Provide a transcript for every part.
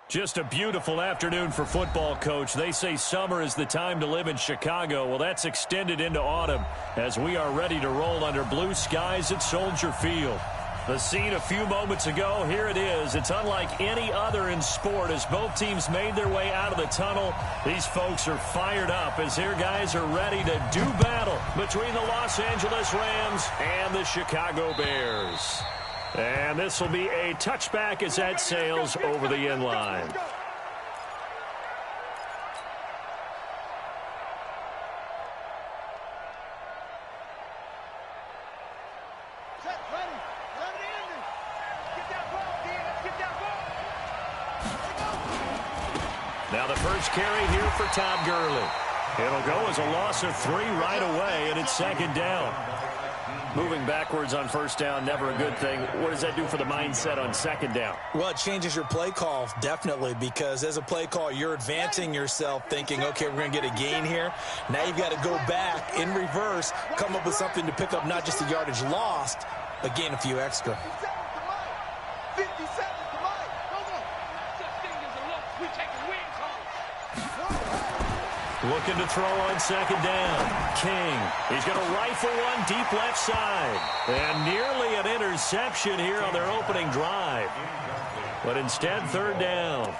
Just a beautiful afternoon for football, Coach. They say summer is the time to live in Chicago. Well, that's extended into autumn as we are ready to roll under blue skies at Soldier Field. The scene a few moments ago, here it is. It's unlike any other in sport as both teams made their way out of the tunnel. These folks are fired up as their guys are ready to do battle between the Los Angeles Rams and the Chicago Bears. And this will be a touchback as that sails over the end line. Now the first carry here for Todd Gurley. It'll go as a loss of 3 right away, and it's second down. Moving backwards on first down, never a good thing. What does that do for the mindset on second down? Well, it changes your play call, definitely, because as a play call, you're advancing yourself thinking, okay, we're going to get a gain here. Now you've got to go back in reverse, come up with something to pick up not just the yardage lost, but gain a few extra. Looking to throw on second down. King. He's going to rifle one deep left side. And nearly an interception here on their opening drive. But instead, third down.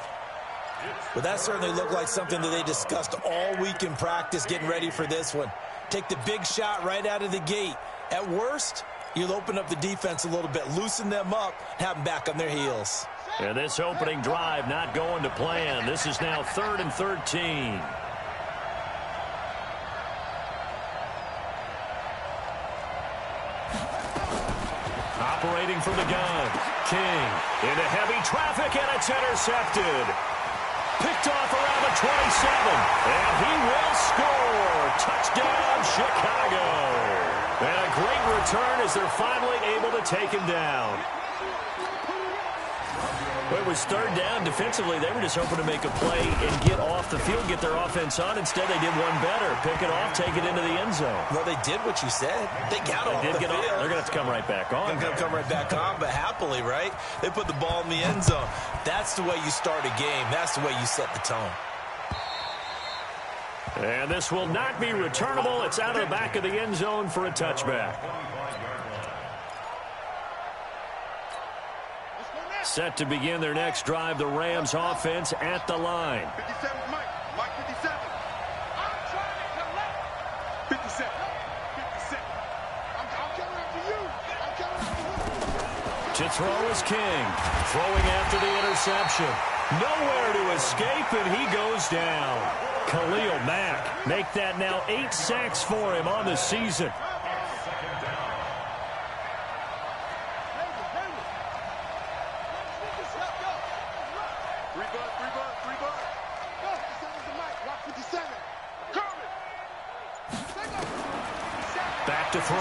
Well, that certainly looked like something that they discussed all week in practice getting ready for this one. Take the big shot right out of the gate. At worst, you'll open up the defense a little bit, loosen them up, have them back on their heels. And this opening drive not going to plan. This is now 3rd and 13. Operating from the gun. King into heavy traffic, and it's intercepted. Picked off around the 27. And he will score. Touchdown, Chicago. And a great return as they're finally able to take him down. Well, it was third down. Defensively, they were just hoping to make a play and get off the field, get their offense on. Instead, they did one better. Pick it off, take it into the end zone. Well, they did what you said. They got off the field. They're going to have to come right back on. They're going to come right back on, but happily, right? They put the ball in the end zone. That's the way you start a game. That's the way you set the tone. And this will not be returnable. It's out of the back of the end zone for a touchback. Set to begin their next drive, the Rams offense at the line. 57, Mike 57. I'm trying to collect. 57. 57. I'm coming after you. I'm coming after you. To throw is King. Throwing after the interception. Nowhere to escape, and he goes down. Khalil Mack make that now 8 sacks for him on the season. Back to throw.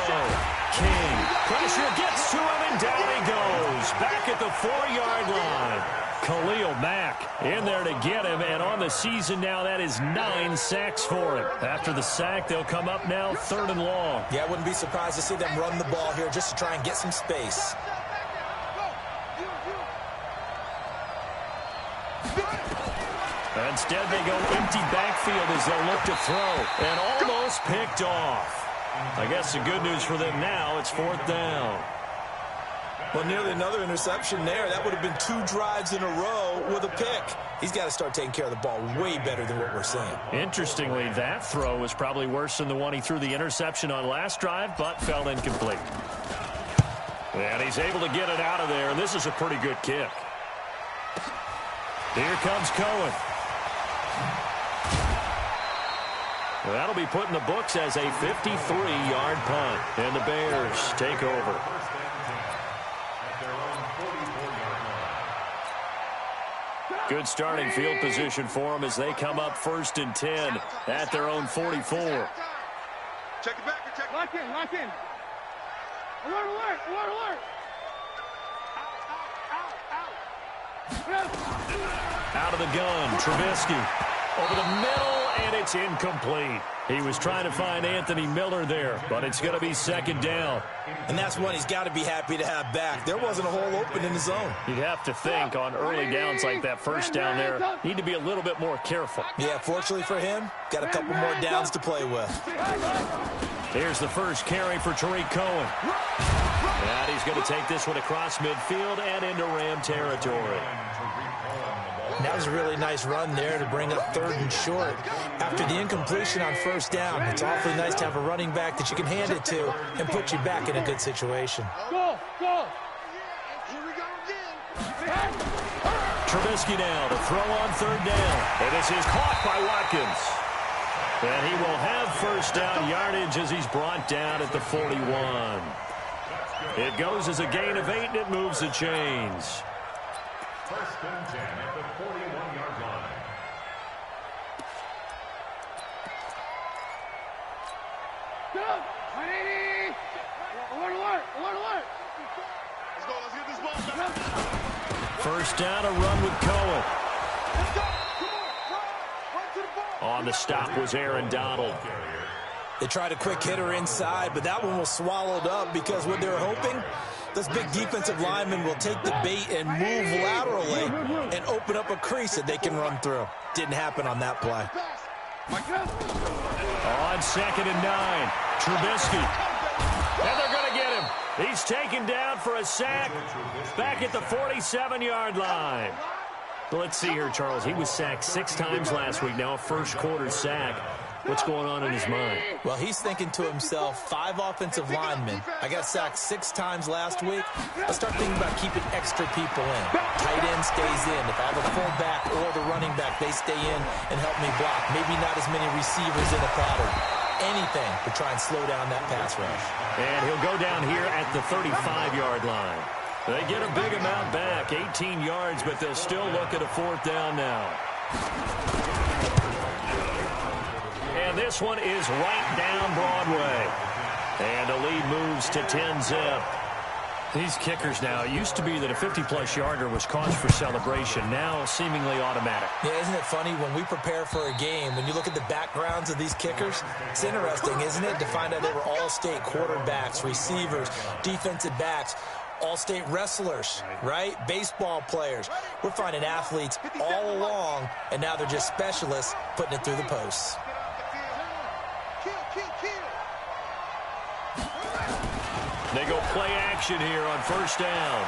King. Pressure gets to him, and down he goes. Back at the 4-yard line. Khalil Mack in there to get him, and on the season now, that is 9 sacks for him. After the sack, they'll come up now 3rd and long. Yeah, I wouldn't be surprised to see them run the ball here just to try and get some space. Instead, they go empty backfield as they'll look to throw, and almost picked off. I guess the good news for them now, it's 4th down. Well, nearly another interception there. That would have been 2 drives in a row with a pick. He's got to start taking care of the ball way better than what we're seeing. Interestingly, that throw was probably worse than the one he threw the interception on last drive, but fell incomplete. And he's able to get it out of there, and this is a pretty good kick. Here comes Cohen. Well, that'll be put in the books as a 53-yard punt, and the Bears take over. Good starting field position for them as they come up 1st and 10 at their own 44. Check it back. Check. Lock in. Alert. Out of the gun, Trubisky. Over the middle, and it's incomplete. He was trying to find Anthony Miller there, but it's going to be second down. And that's one he's got to be happy to have back. There wasn't a hole open in the zone. You'd have to think on early downs like that first down there, need to be a little bit more careful. Yeah, fortunately for him, got a couple more downs to play with. Here's the first carry for Tariq Cohen. And he's going to take this one across midfield and into Ram territory. That was a really nice run there to bring up 3rd and short. After the incompletion on first down, it's awfully nice to have a running back that you can hand it to and put you back in a good situation. Go! Here we go again. Trubisky now to throw on 3rd down. And this is caught by Watkins. And he will have first down yardage as he's brought down at the 41. It goes as a gain of 8, and it moves the chains. 1st and 10 at the 41-yard line. Go! 180! Alert! Let's get this ball back. First down, a run with Cohen. Let's go! Come on! Run to the ball! On the stop was Aaron Donald. They tried a quick hitter inside, but that one was swallowed up because what they were hoping, those big defensive linemen will take the bait and move laterally and open up a crease that they can run through. Didn't happen on that play. On 2nd and 9, Trubisky. And they're going to get him. He's taken down for a sack back at the 47-yard line. But let's see here, Charles. He was sacked 6 times last week. Now a first-quarter sack. What's going on in his mind? Well, he's thinking to himself, 5 offensive linemen. I got sacked 6 times last week. Let's start thinking about keeping extra people in. Tight end stays in. If I have a fullback or the running back, they stay in and help me block. Maybe not as many receivers in a pattern. Anything to try and slow down that pass rush. And he'll go down here at the 35-yard line. They get a big amount back, 18 yards, but they'll still look at a 4th down now. And this one is right down Broadway. And the lead moves to 10-zip. These kickers now, it used to be that a 50-plus yarder was cause for celebration. Now seemingly automatic. Yeah, isn't it funny when we prepare for a game, when you look at the backgrounds of these kickers, it's interesting, isn't it, to find out they were all-state quarterbacks, receivers, defensive backs, all-state wrestlers, right? Baseball players. We're finding athletes all along, and now they're just specialists putting it through the posts. They go play action here on first down.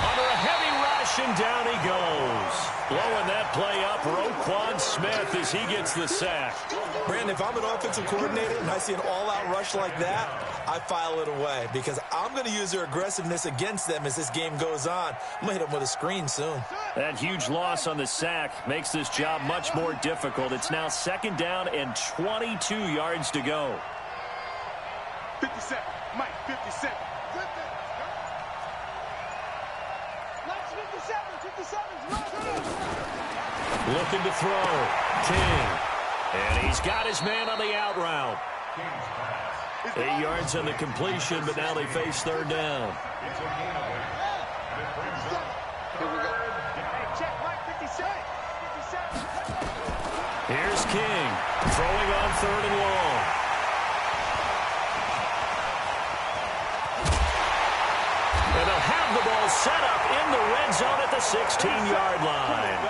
Under a heavy rush, and down he goes. Blowing that play up, Roquan Smith as he gets the sack. Brandon, if I'm an offensive coordinator and I see an all-out rush like that, I file it away because I'm going to use their aggressiveness against them as this game goes on. I'm going to hit them with a screen soon. That huge loss on the sack makes this job much more difficult. It's now 2nd down and 22 yards to go. 57. Mike, 57. Looking to throw. King. And he's got his man on the out route. 8 yards on the completion, but now they face 3rd down. Here's King throwing on 3rd and long. And they'll have the ball set up in the red zone at the 16-yard line.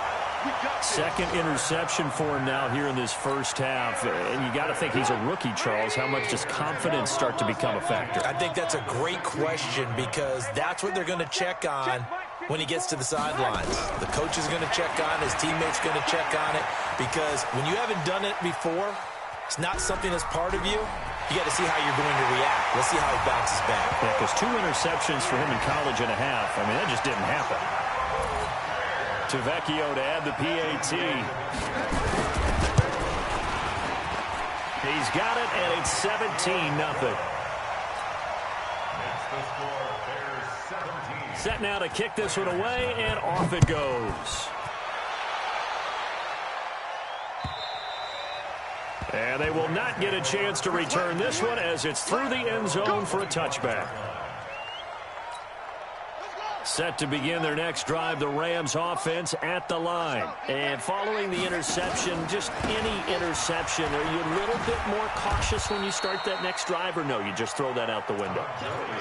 2nd interception for him now here in this first half. And you got to think he's a rookie, Charles. How much does confidence start to become a factor? I think that's a great question because that's what they're going to check on when he gets to the sidelines. The coach is going to check on, his teammates going to check on it, because when you haven't done it before, it's not something that's part of you. You got to see how you're going to react. Let's see how he bounces back. Yeah, because 2 interceptions for him in college and a half. I mean, that just didn't happen. To Vecchio to add the PAT. He's got it, and it's 17-0. Set now to kick this one away, and off it goes. And they will not get a chance to return this one as it's through the end zone for a touchback. set to begin their next drive, the Rams offense at the line. And following the interception, just any interception, are you a little bit more cautious when you start that next drive, or no, you just throw that out the window?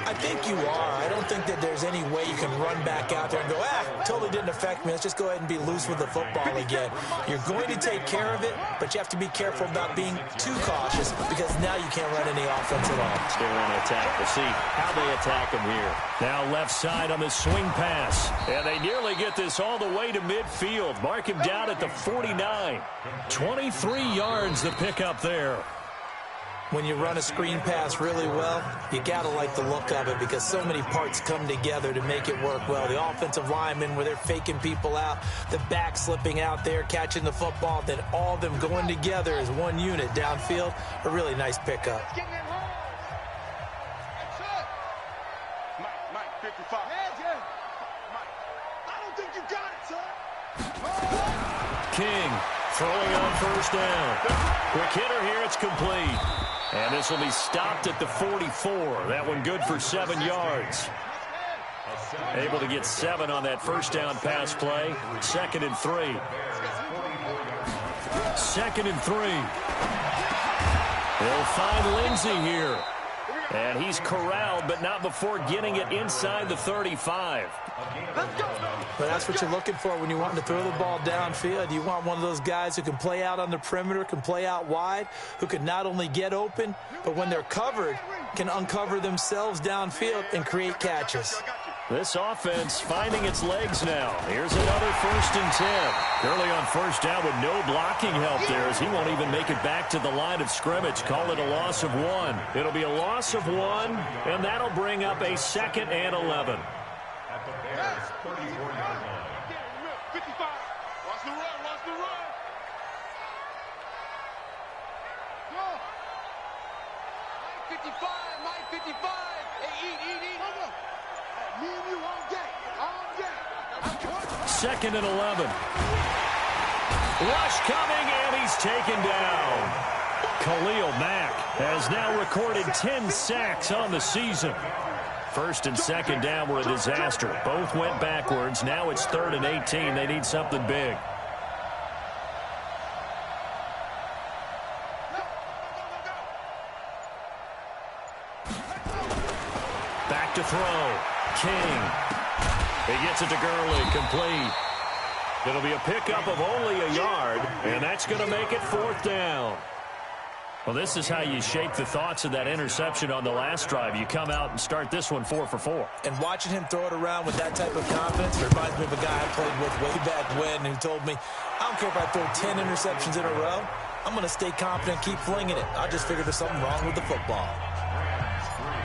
I think you are. I don't think that there's any way you can run back out there and go, totally didn't affect me. Let's just go ahead and be loose with the football again. You're going to take care of it, but you have to be careful about being too cautious because now you can't run any offense at all. They want to attack. We'll see how they attack them here. Now left side on the swing pass. And they nearly get this all the way to midfield. Mark him down at the 49. 23 yards the pickup there. When you run a screen pass really well, you got to like the look of it because so many parts come together to make it work well. The offensive linemen where they're faking people out, the back slipping out there, catching the football, then all of them going together as one unit downfield. A really nice pickup. Mike, 55. Mike, I don't think you got it, son. King throwing on first down. Quick hitter here, it's complete. And this will be stopped at the 44. That one good for 7 yards. Able to get 7 on that first down pass play. 2nd and 3. 2nd and 3. He'll find Lindsey here. And he's corralled, but not before getting it inside the 35. But that's what you're looking for when you want to throw the ball downfield. You want one of those guys who can play out on the perimeter, can play out wide, who can not only get open, but when they're covered, can uncover themselves downfield and create catches. This offense finding its legs now. Here's another 1st and 10. Early on first down with no blocking help there as he won't even make it back to the line of scrimmage. Call it a loss of 1. It'll be a loss of 1, and that'll bring up a 2nd and 11. At the Bears' 34-yard line. 55. Watch the run. Go. Mike 55. Mike 55. Hey, eat. Me and you all day. 2nd and 11. Rush coming, and he's taken down. Khalil Mack has now recorded 10 sacks on the season. 1st and 2nd down were a disaster. Both went backwards. Now it's 3rd and 18. They need something big. Back to throw. King. He gets it to Gurley. Complete. It'll be a pickup of only a yard, and that's going to make it 4th down. Well, this is how you shape the thoughts of that interception on the last drive. You come out and start this one 4 for 4. And watching him throw it around with that type of confidence reminds me of a guy I played with way back when who told me, I don't care if I throw 10 interceptions in a row. I'm going to stay confident, keep flinging it. I just figured there's something wrong with the football.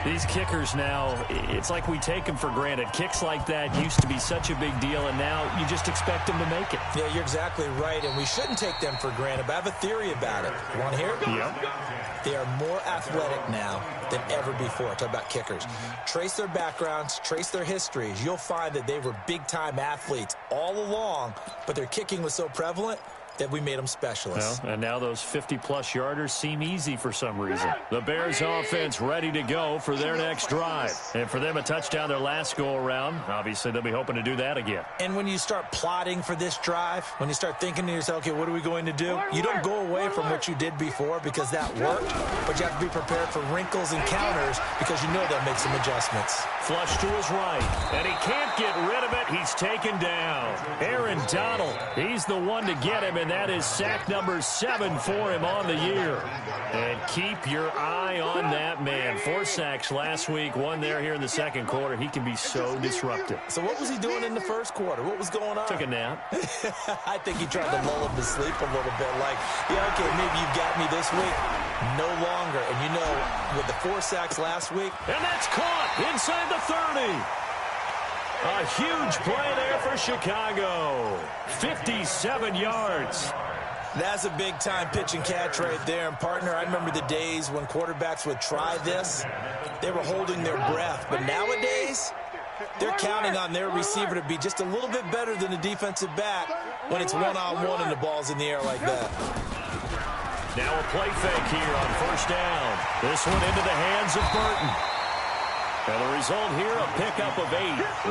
These kickers now, it's like we take them for granted. Kicks like that used to be such a big deal, and now you just expect them to make it. Yeah, you're exactly right, and we shouldn't take them for granted, but I have a theory about it. You want to hear it? Yep. They are more athletic now than ever before. Talk about kickers. Trace their backgrounds, trace their histories. You'll find that they were big-time athletes all along, but their kicking was so prevalent that we made them specialists. Well, and now those 50-plus yarders seem easy for some reason. The Bears offense ready to go for their next drive. And for them, a touchdown their last go-around. Obviously, they'll be hoping to do that again. And when you start plotting for this drive, when you start thinking to yourself, okay, what are we going to do? You don't go away from what you did before because that worked, but you have to be prepared for wrinkles and counters because you know they'll make some adjustments. Flush to his right, and he can't get rid of it. He's taken down. Aaron Donald, he's the one to get him, and that is sack number 7 for him on the year. And keep your eye on that man. 4 sacks last week, 1 there here in the second quarter. He can be so disruptive. So what was he doing in the first quarter? What was going on? Took a nap. I think he tried to lull him to sleep a little bit. Like, yeah, okay, maybe you've got me this week. No longer. And you know, with the 4 sacks last week. And that's caught inside the 30. A huge play there for Chicago. 57 yards. That's a big-time pitch and catch right there. And, partner, I remember the days when quarterbacks would try this. They were holding their breath. But nowadays, they're counting on their receiver to be just a little bit better than the defensive back when it's one-on-one and the ball's in the air like that. Now a play fake here on first down. This one into the hands of Burton. And the result here, a pickup of 8.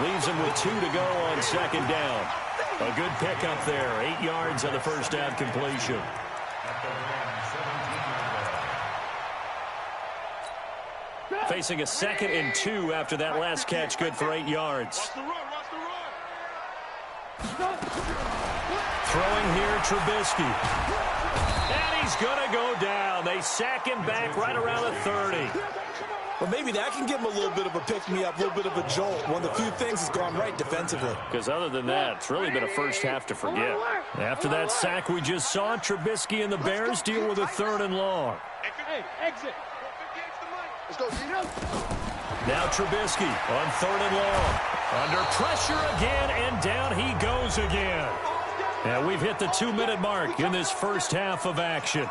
Leaves him with 2 to go on second down. A good pickup there. 8 yards on the first down completion. Facing a 2nd and 2 after that last catch, good for 8 yards. Throwing here, Trubisky. And he's going to go down. They sack him back right around the 30. Well, maybe that can give him a little bit of a pick-me-up, a little bit of a jolt. One of the few things has gone right defensively. Because other than that, it's really been a first half to forget. After that sack we just saw, Trubisky and the Bears deal with a 3rd and long. Hey, exit. Let's go, Gino. Now Trubisky on 3rd and long. Under pressure again, and down he goes again. And we've hit the 2-minute mark in this first half of action.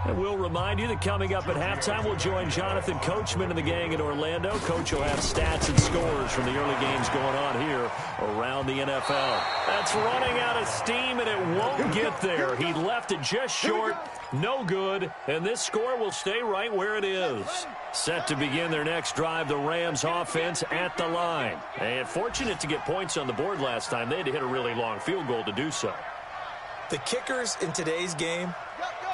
And we'll remind you that coming up at halftime, we'll join Jonathan Coachman and the gang in Orlando. Coach will have stats and scores from the early games going on here around the NFL. That's running out of steam, and it won't get there. He left it just short, no good, and this score will stay right where it is. Set to begin their next drive, the Rams offense at the line. And fortunate to get points on the board last time. They had to hit a really long field goal to do so. The kickers in today's game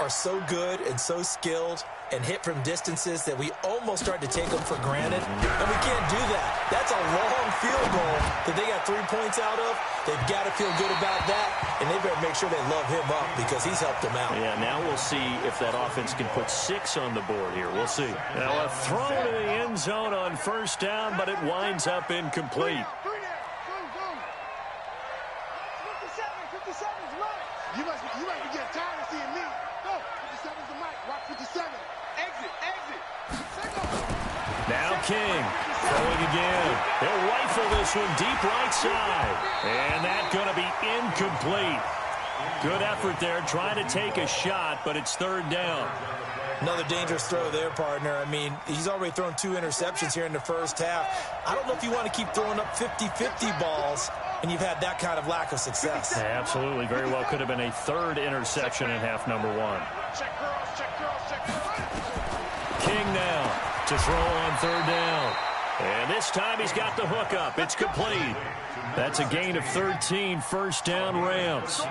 are so good and so skilled and hit from distances that we almost start to take them for granted. And we can't do that. That's a long field goal that they got 3 points out of. They've got to feel good about that, and they better make sure they love him up because he's helped them out. Yeah, now we'll see if that offense can put 6 on the board here. We'll see. Now a throw to the end zone on first down, but it winds up incomplete. You might be getting tired of seeing me. Go. 57's the mic. Rock 57. Exit. Now King throwing again. He'll rifle this one deep right side. And that's going to be incomplete. Good effort there trying to take a shot, but it's 3rd down. Another dangerous throw there, partner. I mean, he's already thrown 2 interceptions here in the first half. I don't know if you want to keep throwing up 50-50 balls, and you've had that kind of lack of success. Yeah, absolutely. Very well could have been a 3rd interception in half number 1. Check girls. King now to throw on 3rd down. And this time he's got the hook up. It's complete. That's a gain of 13, first down Rams.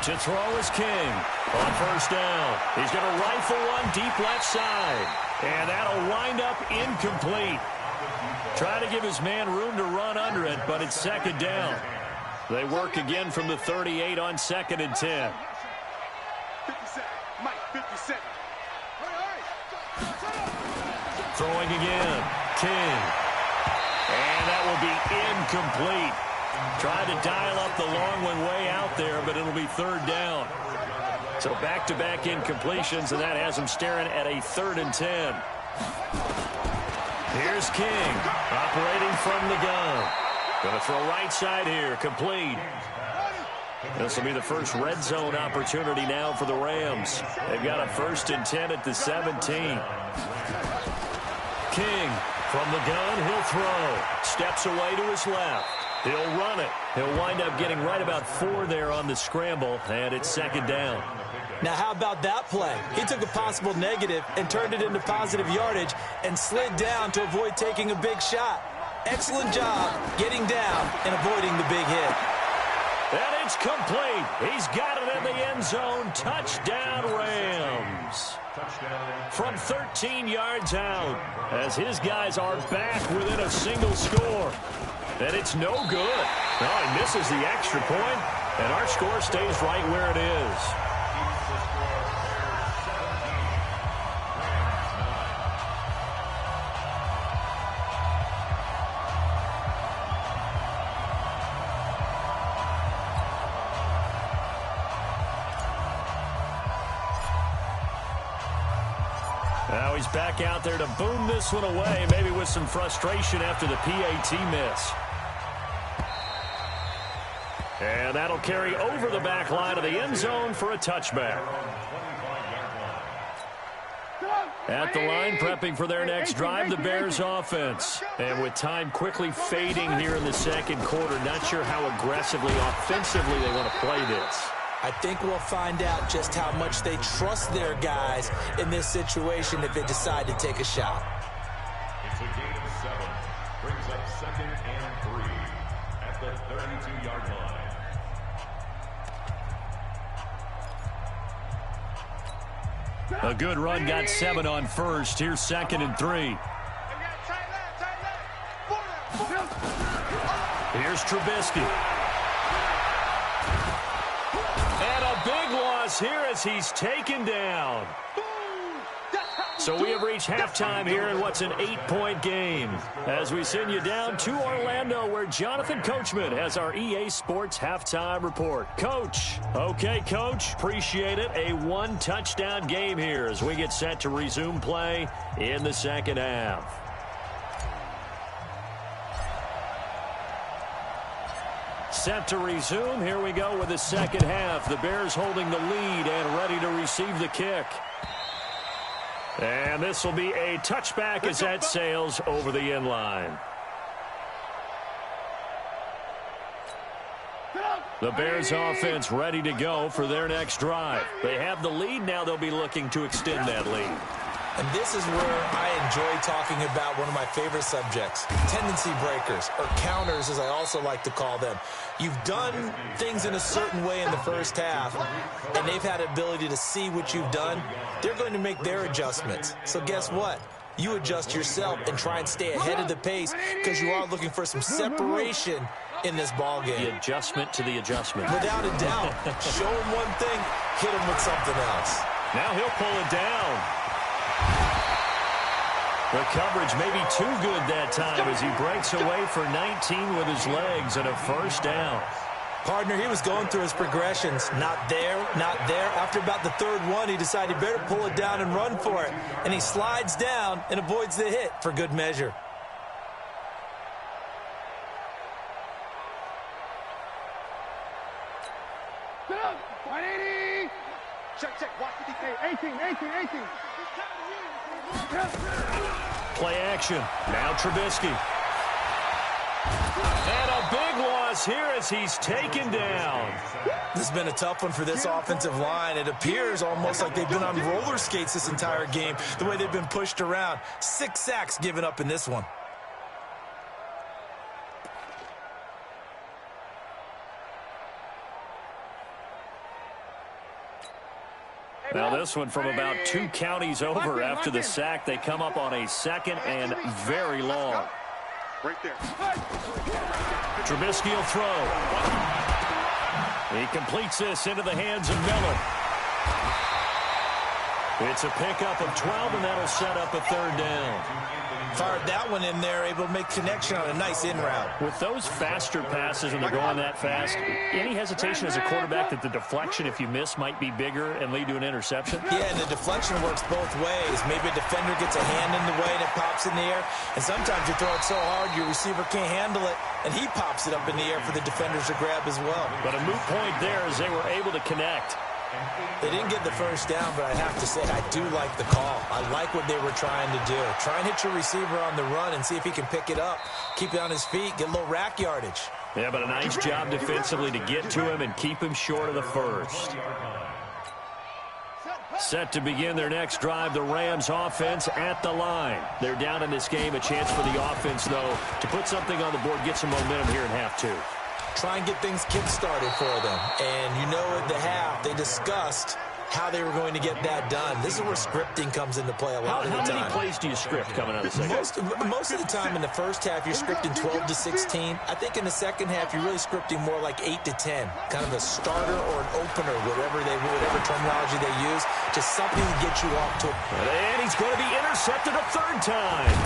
To throw is King on first down. He's going to rifle one deep left side. And that'll wind up incomplete. Trying to give his man room to run under it, but it's 2nd down. They work again from the 38 on 2nd and 10. 57. Mike, 57. Throwing again. King. And that will be incomplete. Tried to dial up the long one way out there, but it'll be 3rd down. So back-to-back incompletions, and that has him staring at a 3rd and 10. Here's King, operating from the gun. Going to throw right side here, complete. This will be the first red zone opportunity now for the Rams. They've got a 1st and 10 at the 17. King, from the gun, he'll throw. Steps away to his left. He'll run it. He'll wind up getting right about 4 there on the scramble, and it's 2nd down. Now, how about that play? He took a possible negative and turned it into positive yardage and slid down to avoid taking a big shot. Excellent job getting down and avoiding the big hit. And it's complete. He's got it in the end zone. Touchdown, Rams. From 13 yards out, as his guys are back within a single score. And it's no good. No, he misses the extra point, and our score stays right where it is. Now he's back out there to boom this one away, maybe with some frustration after the PAT miss. And that'll carry over the back line of the end zone for a touchback. At the line, prepping for their next drive, the Bears offense. And with time quickly fading here in the second quarter, not sure how aggressively, offensively they want to play this. I think we'll find out just how much they trust their guys in this situation if they decide to take a shot. It's a gain of 7. Brings up 2nd and 3 at the 32-yard line. A good run got 7 on first. Here's 2nd and 3. Here's Trubisky. And a big loss here as he's taken down. So we have reached halftime here in what's an 8-point game. As we send you down to Orlando, where Jonathan Coachman has our EA Sports halftime report. Coach. Okay, Coach. Appreciate it. A 1-touchdown game here as we get set to resume play in the second half. Set to resume. Here we go with the second half. The Bears holding the lead and ready to receive the kick. And this will be a touchback as that sails over the end line. The Bears offense ready to go for their next drive. They have the lead. Now they'll be looking to extend that lead. And this is where I enjoy talking about one of my favorite subjects, tendency breakers, or counters as I also like to call them. You've done things in a certain way in the first half, and they've had the ability to see what you've done. They're going to make their adjustments. So guess what? You adjust yourself and try and stay ahead of the pace because you are looking for some separation in this ball game. The adjustment to the adjustment. Without a doubt. Show him one thing, hit him with something else. Now he'll pull it down. The coverage may be too good that time as he breaks away for 19 with his legs and a first down. Partner, he was going through his progressions. Not there, not there. After about the third one, he decided he better pull it down and run for it. And he slides down and avoids the hit for good measure. Check. Watch 18. Play action. Now Trubisky. And a big loss here as he's taken down. This has been a tough one for this offensive line. It appears almost like they've been on roller skates this entire game, the way they've been pushed around. 6 sacks given up in this one. Now this one from about 2 counties over after the sack. They come up on a 2nd and very long. Right there. Trubisky will throw. He completes this into the hands of Miller. It's a pickup of 12, and that'll set up a 3rd down. Fired that one in there, able to make connection on a nice in route. With those faster passes when they're going that fast, any hesitation as a quarterback that the deflection, if you miss, might be bigger and lead to an interception? Yeah, and the deflection works both ways. Maybe a defender gets a hand in the way and it pops in the air. And sometimes you throw it so hard your receiver can't handle it, and he pops it up in the air for the defenders to grab as well. But a moot point there as they were able to connect. They didn't get the first down, but I have to say I do like the call. I like what they were trying to do. Try and hit your receiver on the run and see if he can pick it up. Keep it on his feet, get a little rack yardage. Yeah, but a nice job defensively to get to him and keep him short of the first. Set to begin their next drive, the Rams offense at the line. They're down in this game. A chance for the offense, though, to put something on the board, get some momentum here in half 2. Try and get things kick-started for them. And you know at the half, they discussed how they were going to get that done. This is where scripting comes into play a lot of the time. How many plays do you script coming out of the second? Most of the time in the first half, you're scripting 12 to 16. I think in the second half, you're really scripting more like 8 to 10. Kind of a starter or an opener, whatever terminology they use. Just something to get you off to. And he's going to be intercepted a 3rd time.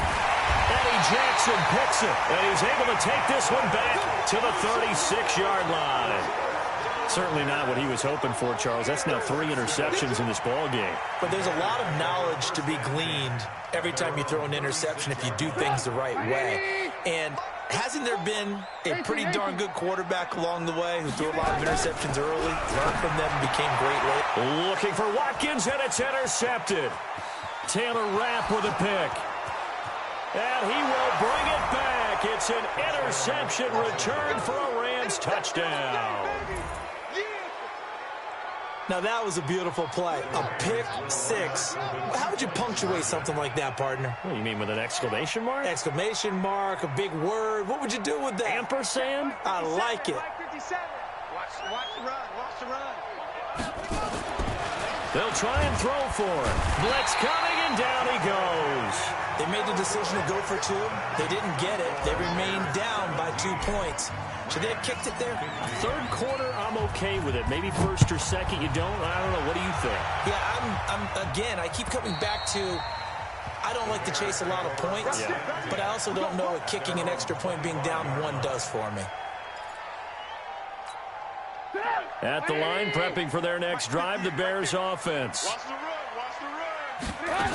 Eddie Jackson picks it, and he's able to take this one back to the 36-yard line. Certainly not what he was hoping for, Charles. That's now 3 interceptions in this ball game. But there's a lot of knowledge to be gleaned every time you throw an interception if you do things the right way. And hasn't there been a pretty darn good quarterback along the way who threw a lot of interceptions early, learned from them, and became great late? Looking for Watkins, and it's intercepted. Taylor Rapp with a pick. And he will bring it back. It's an interception return for a Rams touchdown. Now, that was a beautiful play. A pick six. How would you punctuate something like that, partner? What, you mean with an exclamation mark? Exclamation mark, a big word. What would you do with that? Ampersand? I like it. Watch the run. Watch the run. They'll try and throw for it. Blitz coming, and down he goes. They made the decision to go for two. They didn't get it. They remained down by 2 points. Should they have kicked it there? Third quarter, I'm okay with it. Maybe first or second, you don't? I don't know. What do you think? Yeah, again, I keep coming back to I don't like to chase a lot of points, but I also don't know what kicking an extra point being down 1 does for me. At the line, prepping for their next drive, the Bears offense. Watch the run. Watch the run.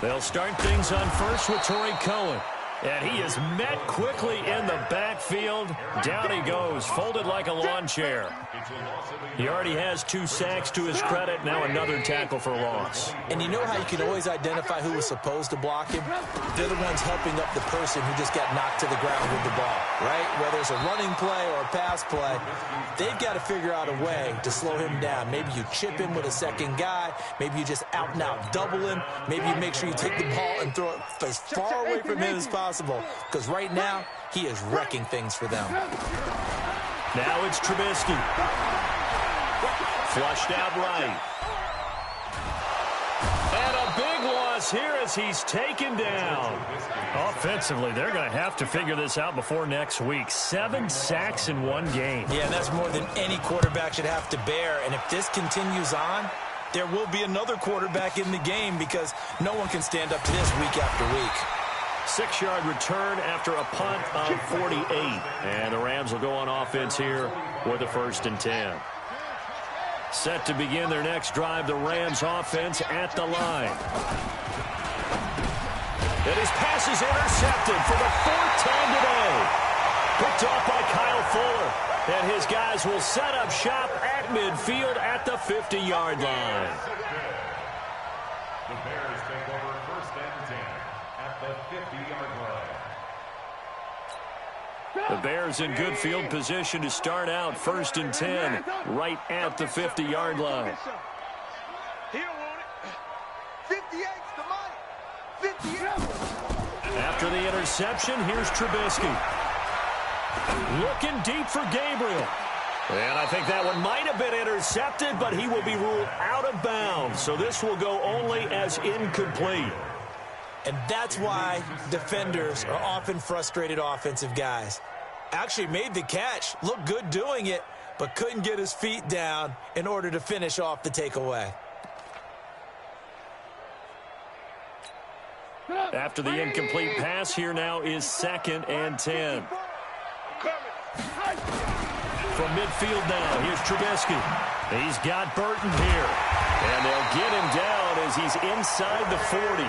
They'll start things on first with Torrey Cohen. And he is met quickly in the backfield. Down he goes, folded like a lawn chair. He already has 2 sacks to his credit. Now another tackle for loss. And you know how you can always identify who was supposed to block him? They're the ones helping up the person who just got knocked to the ground with the ball, right? Whether it's a running play or a pass play, they've got to figure out a way to slow him down. Maybe you chip him with a second guy. Maybe you just out and out double him. Maybe you make sure you take the ball and throw it as far away from him as possible. Because right now, he is wrecking things for them. Now it's Trubisky. Flushed out right. And a big loss here as he's taken down. Offensively, they're going to have to figure this out before next week. 7 sacks in 1 game. Yeah, that's more than any quarterback should have to bear. And if this continues on, there will be another quarterback in the game because no one can stand up to this week after week. 6-yard return after a punt of 48. And the Rams will go on offense here with a 1st and 10. Set to begin their next drive, the Rams offense at the line. And his pass is intercepted for the 4th time today. Picked off by Kyle Fuller. And his guys will set up shop at midfield at the 50-yard line. The Bears take over 1st and 10 at the 50-yard line. The Bears in good field position to start out 1st and 10 right at the 50-yard line. He'll want it. 58's the money. 58. After the interception, here's Trubisky. Looking deep for Gabriel. And I think that one might have been intercepted, but he will be ruled out of bounds. So this will go only as incomplete. And that's why defenders are often frustrated offensive guys. Actually made the catch, looked good doing it, but couldn't get his feet down in order to finish off the takeaway. After the incomplete pass, here now is 2nd and 10. From midfield now, here's Trubisky. He's got Burton here. And they'll get him down as he's inside the 40.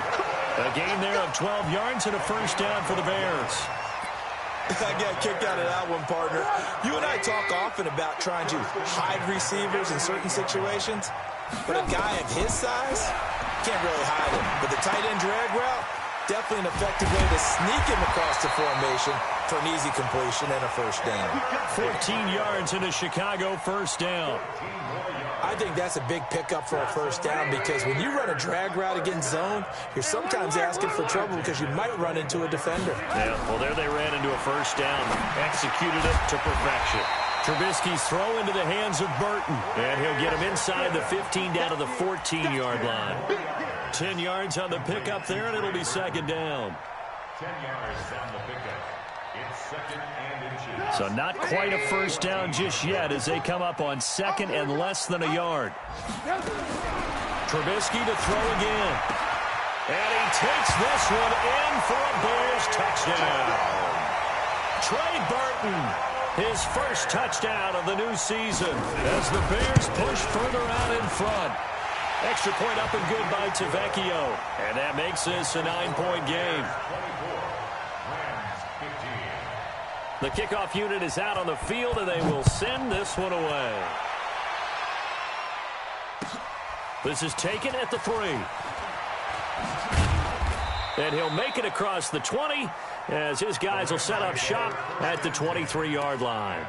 A gain there of 12 yards and a 1st down for the Bears. I got kicked out of that one, partner. You and I talk often about trying to hide receivers in certain situations, but a guy of his size can't really hide him. But the tight end drag route, definitely an effective way to sneak him across the formation for an easy completion and a 1st down. 14 yards in a Chicago 1st down. I think that's a big pickup for a 1st down because when you run a drag route against zone, you're sometimes asking for trouble because you might run into a defender. Yeah, well, there they ran into a 1st down. Executed it to perfection. Trubisky's throw into the hands of Burton. And he'll get him inside the 15 down to the 14-yard line. 10 yards on the pickup there, and it'll be 2nd down. 10 yards on the pickup. It's 2nd and inches. So not quite a 1st down just yet as they come up on 2nd and less than a yard. Trubisky to throw again. And he takes this one in for a Bears touchdown. Trey Burton, his 1st touchdown of the new season as the Bears push further out in front. Extra point up and good by Tavecchio. And that makes this a 9-point game. The kickoff unit is out on the field, and they will send this one away. This is taken at the 3. And he'll make it across the 20 as his guys will set up shop at the 23-yard line.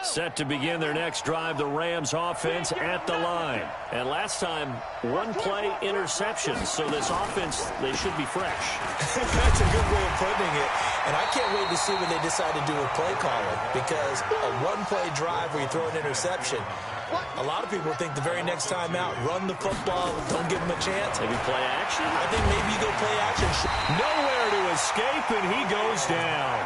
Set to begin their next drive, the Rams offense at the line. And last time, one-play interception. So this offense, they should be fresh. That's a good way of putting it. And I can't wait to see what they decide to do with play calling. Because a one-play drive where you throw an interception, a lot of people think the very next time out, run the football, don't give them a chance. Maybe play action? I think maybe you go play action. Nowhere to escape, and he goes down.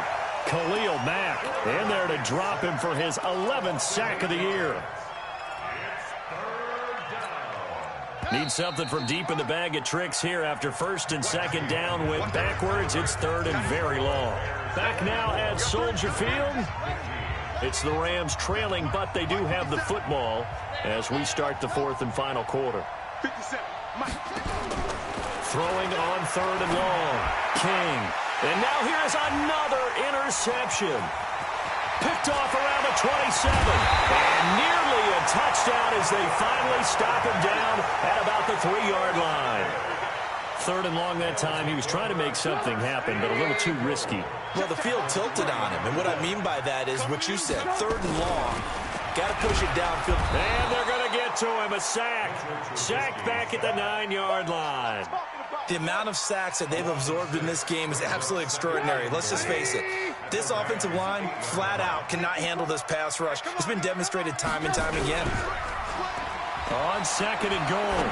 Khalil Mack in there to drop him for his 11th sack of the year. Need something from deep in the bag of tricks here after first and second down. Went backwards. It's third and very long. Back now at Soldier Field. It's the Rams trailing, but they do have the football as we start the fourth and final quarter. Throwing on third and long. King. And now here's another interception. Picked off around the 27. And nearly a touchdown as they finally stop him down at about the 3-yard line. Third and long that time. He was trying to make something happen, but a little too risky. Well, the field tilted on him. And what I mean by that is what you said. Third and long. Got to push it downfield. And they're going to get to him. A sack. Sacked back at the 9-yard line. The amount of sacks that they've absorbed in this game is absolutely extraordinary. Let's just face it. This offensive line, flat out, cannot handle this pass rush. It's been demonstrated time and time again. On second and goal,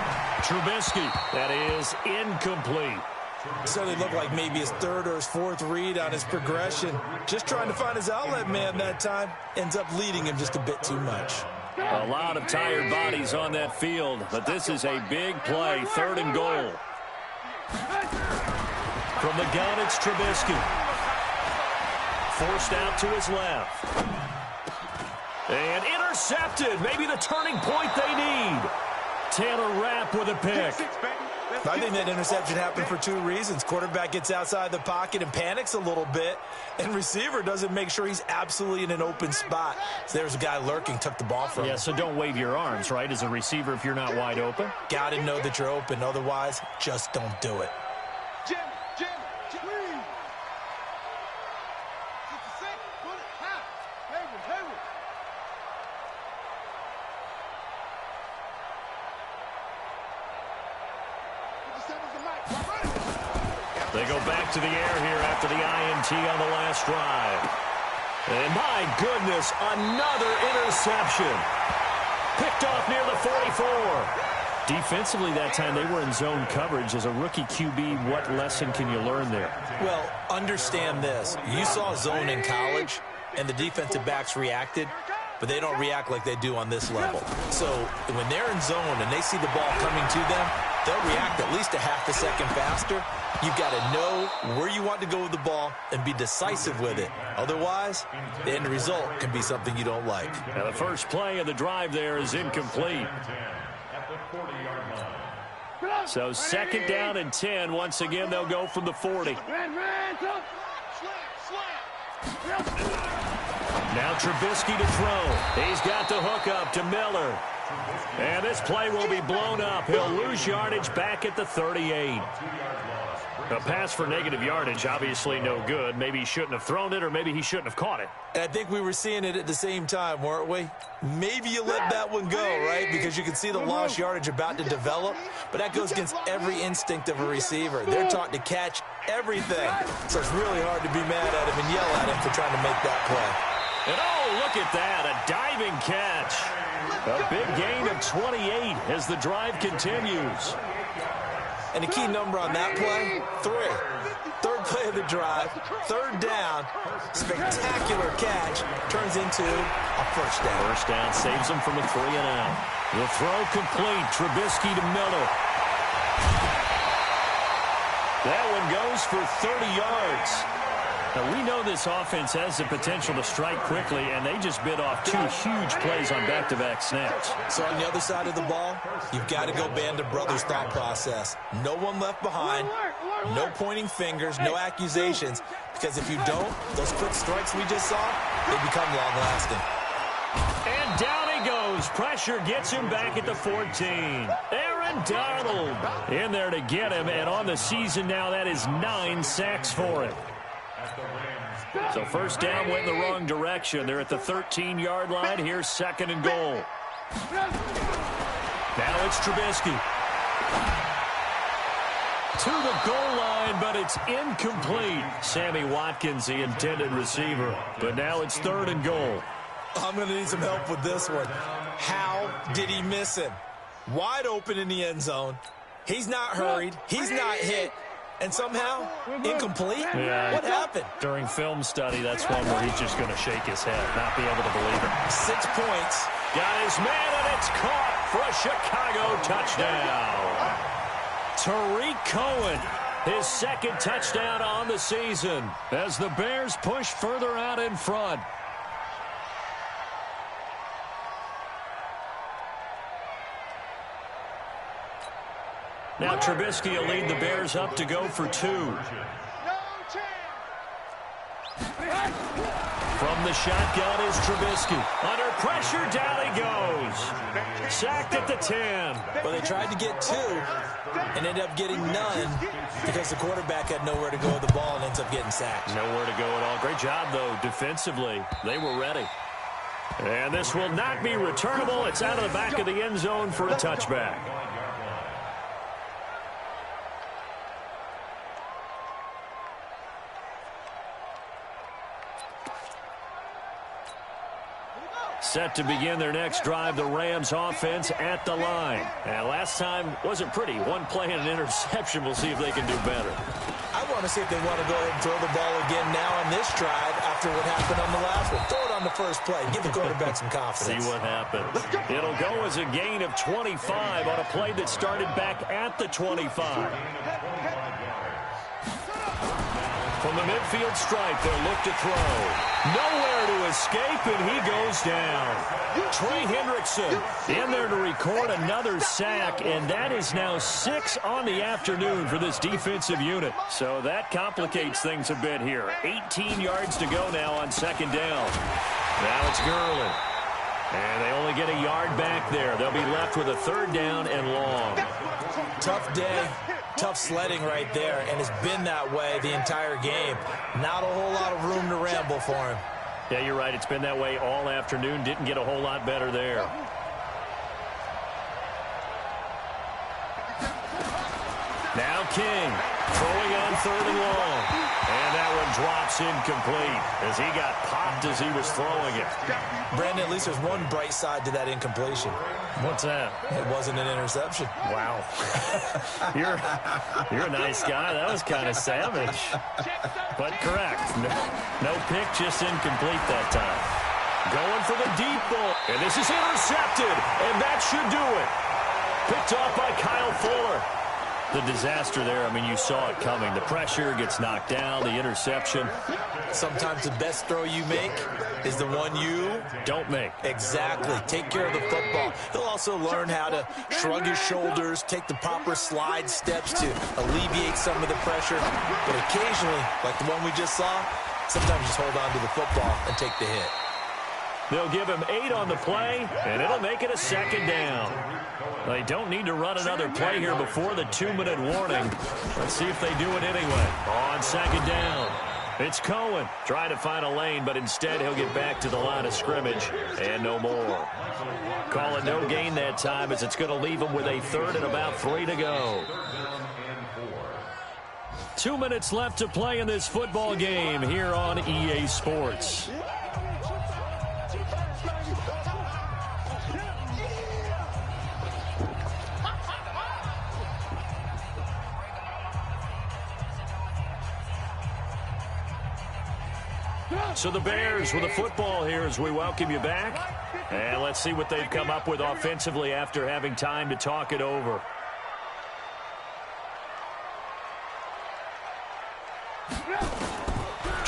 Trubisky. That is incomplete. Certainly looked like maybe his third or his fourth read on his progression. Just trying to find his outlet man that time. Ends up leading him just a bit too much. A lot of tired bodies on that field, but this is a big play, third and goal. From the gun, it's Trubisky. Forced out to his left. And intercepted. Maybe the turning point they need. Taylor Rapp with a pick. I think that interception happened for two reasons. Quarterback gets outside the pocket and panics a little bit, and receiver doesn't make sure he's absolutely in an open spot. So there's a guy lurking, took the ball from him. Yeah, so don't wave your arms, right, as a receiver if you're not wide open. Got to know that you're open. Otherwise, just don't do it. They go back to the air here after the INT on the last drive. And my goodness, another interception. Picked off near the 44. Defensively that time they were in zone coverage. As a rookie QB, what lesson can you learn there? Well, understand this. You saw zone in college, and the defensive backs reacted, but they don't react like they do on this level. So when they're in zone and they see the ball coming to them, they'll react at least a half a second faster. You've got to know where you want to go with the ball and be decisive with it. Otherwise, the end result can be something you don't like. Now the first play of the drive there is incomplete. So second down and 10. Once again, they'll go from the 40. Now Trubisky to throw. He's got the hook up to Miller. And this play will be blown up. He'll lose yardage back at the 38. A pass for negative yardage, obviously no good. Maybe he shouldn't have thrown it, or maybe he shouldn't have caught it. And I think we were seeing it at the same time, weren't we? Maybe you let that one go, right? Because you can see the lost yardage about to develop. But that goes against every instinct of a receiver. They're taught to catch everything. So it's really hard to be mad at him and yell at him for trying to make that play. And oh, look at that, a diving catch. A big gain of 28 as the drive continues. And the key number on that play, 3. Third play of the drive, third down, spectacular catch, turns into a first down. First down saves them from a 3-and-out. The throw complete, Trubisky to Miller. That one goes for 30 yards. Now, we know this offense has the potential to strike quickly, and they just bit off 2 huge plays on back-to-back snaps. So on the other side of the ball, you've got to go band of brothers thought process. No one left behind, no pointing fingers, no accusations, because if you don't, those quick strikes we just saw, they become long-lasting. And down he goes. Pressure gets him back at the 14. Aaron Donald in there to get him, and on the season now, that is 9 sacks for him. So first down went in the wrong direction. They're at the 13-yard line. Here's 2nd and goal. Now it's Trubisky. To the goal line, but it's incomplete. Sammy Watkins, the intended receiver. But now it's 3rd and goal. I'm going to need some help with this one. How did he miss him? Wide open in the end zone. He's not hurried. He's not hit. And somehow, incomplete? Yeah. What happened? During film study, that's one where he's just going to shake his head, not be able to believe it. 6 points. Got his man, and it's caught for a Chicago touchdown. Tariq Cohen, his 2nd touchdown on the season as the Bears push further out in front. Now Trubisky will lead the Bears up to go for 2. From the shotgun is Trubisky. Under pressure, down he goes. Sacked at the 10. Well, they tried to get 2 and ended up getting none because the quarterback had nowhere to go with the ball and ends up getting sacked. Nowhere to go at all. Great job, though, defensively. They were ready. And this will not be returnable. It's out of the back of the end zone for a touchback. Set to begin their next drive, the Rams offense at the line. And last time wasn't pretty. 1 play and an interception. We'll see if they can do better. I want to see if they want to go ahead and throw the ball again now on this drive after what happened on the last one. Throw it on the first play. Give the quarterback some confidence. See what happens. It'll go as a gain of 25 on a play that started back at the 25. From the midfield stripe, they'll look to throw. Nowhere to escape, and he goes down. Trey Hendrickson in there to record another sack, and that is now 6 on the afternoon for this defensive unit. So that complicates things a bit here. 18 yards to go now on 2nd down. Now it's Gurley. And they only get a yard back there. They'll be left with a 3rd down and long. Tough day. Tough sledding right there, and it's been that way the entire game. Not a whole lot of room to ramble for him. Yeah, you're right. It's been that way all afternoon. Didn't get a whole lot better there. Now King throwing on 3rd and long. And that one drops incomplete as he got popped as he was throwing it. Brandon, at least there's one bright side to that incompletion. What's that? It wasn't an interception. Wow. You're a nice guy. That was kind of savage. But correct. No pick, just incomplete that time. Going for the deep ball. And this is intercepted. And that should do it. Picked off by Kyle Fuller. The disaster there, I mean, you saw it coming. The pressure gets knocked down, the interception. Sometimes the best throw you make is the one you don't make. Exactly. Take care of the football. He'll also learn how to shrug his shoulders, take the proper slide steps to alleviate some of the pressure. But occasionally, like the one we just saw, sometimes just hold on to the football and take the hit. They'll give him 8 on the play, and it'll make it a 2nd down. They don't need to run another play here before the 2-minute warning. Let's see if they do it anyway. On 2nd down, it's Cohen trying to find a lane, but instead he'll get back to the line of scrimmage and no more. Call it no gain that time as it's going to leave him with a 3rd and about 3 to go. 2 minutes left to play in this football game here on EA Sports. So the Bears with the football here as we welcome you back. And let's see what they've come up with offensively after having time to talk it over.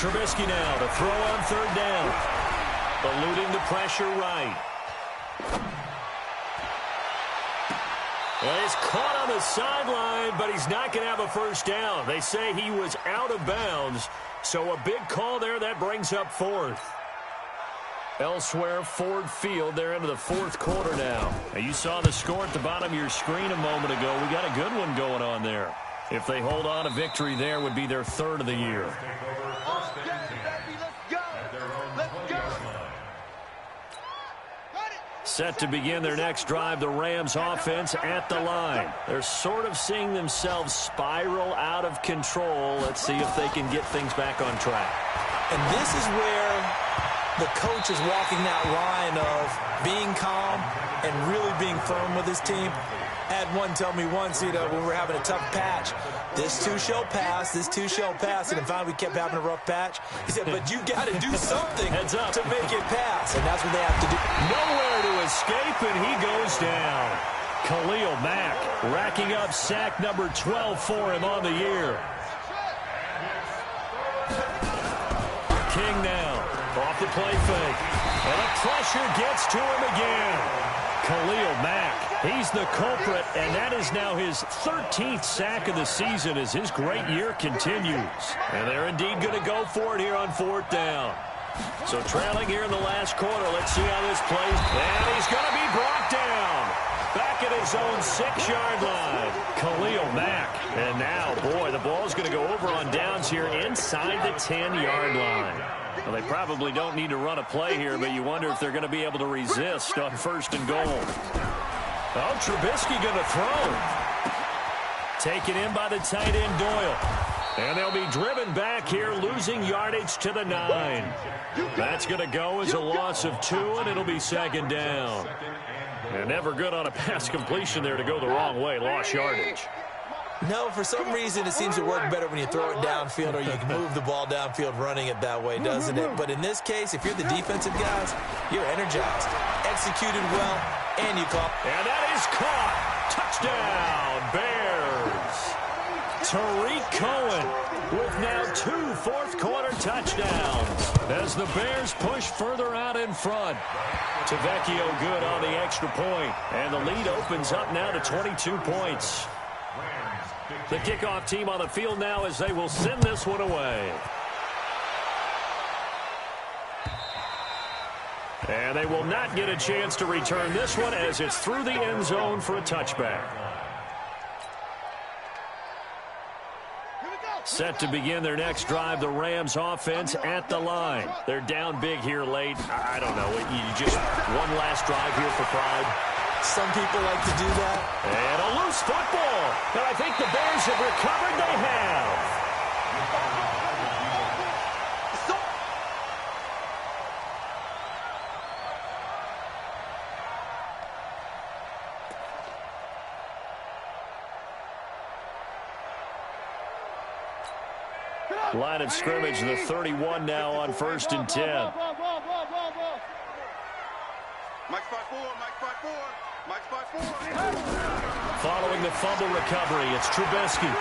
Trubisky now to throw on third down. Eluding the pressure right. Well, he's caught on the sideline, but he's not going to have a first down. They say he was out of bounds, so a big call there that brings up fourth. Elsewhere, Ford Field, they're into the fourth quarter now. You saw the score at the bottom of your screen a moment ago. We got a good one going on there. If they hold on, a victory there would be their third of the year. Set to begin their next drive, the Rams offense at the line. They're sort of seeing themselves spiral out of control. Let's see if they can get things back on track. And this is where the coach is walking that line of being calm and really being firm with his team. I had one tell me once, when we were having a tough patch, this too shall pass, this too shall pass, and finally we kept having a rough patch. He said, but you got to do something to make it pass, and that's what they have to do. Nowhere to escape, and he goes down. Khalil Mack racking up sack number 12 for him on the year. King now off the play fake, and the pressure gets to him again. Khalil Mack, he's the culprit, and that is now his 13th sack of the season as his great year continues. And they're indeed going to go for it here on fourth down. So trailing here in the last quarter, let's see how this plays. And he's going to be brought down. Back at his own 6-yard line. Khalil Mack. And now, boy, the ball's going to go over on downs here inside the 10-yard line. Well, they probably don't need to run a play here, but you wonder if they're going to be able to resist on first and goal. Oh, Trubisky going to throw. Taken in by the tight end, Doyle. And they'll be driven back here, losing yardage to the 9. That's going to go as a loss of 2, and it'll be second down. And never good on a pass completion there to go the wrong way. Lost yardage. No, for some reason it seems to work better when you throw it downfield or you can move the ball downfield running it that way, doesn't it? But in this case, if you're the defensive guys, you're energized, executed well, and you caught. And that is caught. Touchdown, Bears. Tariq Cohen with now 2 fourth-quarter touchdowns as the Bears push further out in front. Tavecchio good on the extra point, and the lead opens up now to 22 points. The kickoff team on the field now as they will send this one away. And they will not get a chance to return this one as it's through the end zone for a touchback. Set to begin their next drive, the Rams offense at the line. They're down big here late. I don't know. You just one last drive here for pride. Some people like to do that. And a loose football. And I think the Bears have recovered. They have. Line of scrimmage, the 31 now on 1st and 10. Mike's 5-4, Mike's 5-4, Mike's 5-4. Following the fumble recovery, it's Trubisky.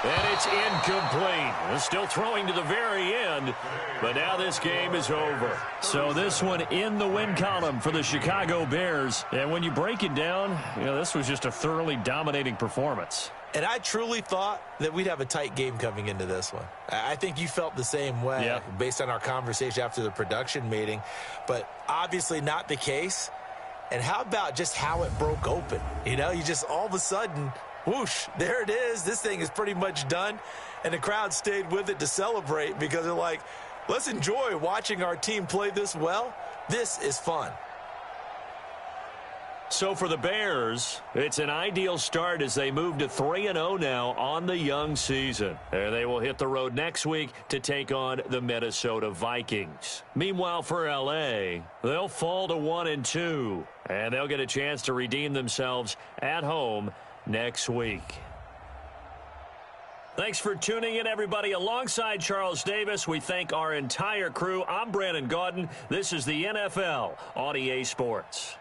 And it's incomplete. They're still throwing to the very end, but now this game is over. So this one in the win column for the Chicago Bears. And when you break it down, this was just a thoroughly dominating performance. And I truly thought that we'd have a tight game coming into this one. I think you felt the same way based on our conversation after the production meeting, but obviously not the case. And how about just how it broke open? You just all of a sudden, whoosh, there it is. This thing is pretty much done. And the crowd stayed with it to celebrate because they're like, let's enjoy watching our team play this well. This is fun. So for the Bears, it's an ideal start as they move to 3-0 now on the young season. And they will hit the road next week to take on the Minnesota Vikings. Meanwhile, for LA, they'll fall to 1-2, and they'll get a chance to redeem themselves at home next week. Thanks for tuning in, everybody. Alongside Charles Davis, we thank our entire crew. I'm Brandon Gaudin. This is the NFL on EA Sports.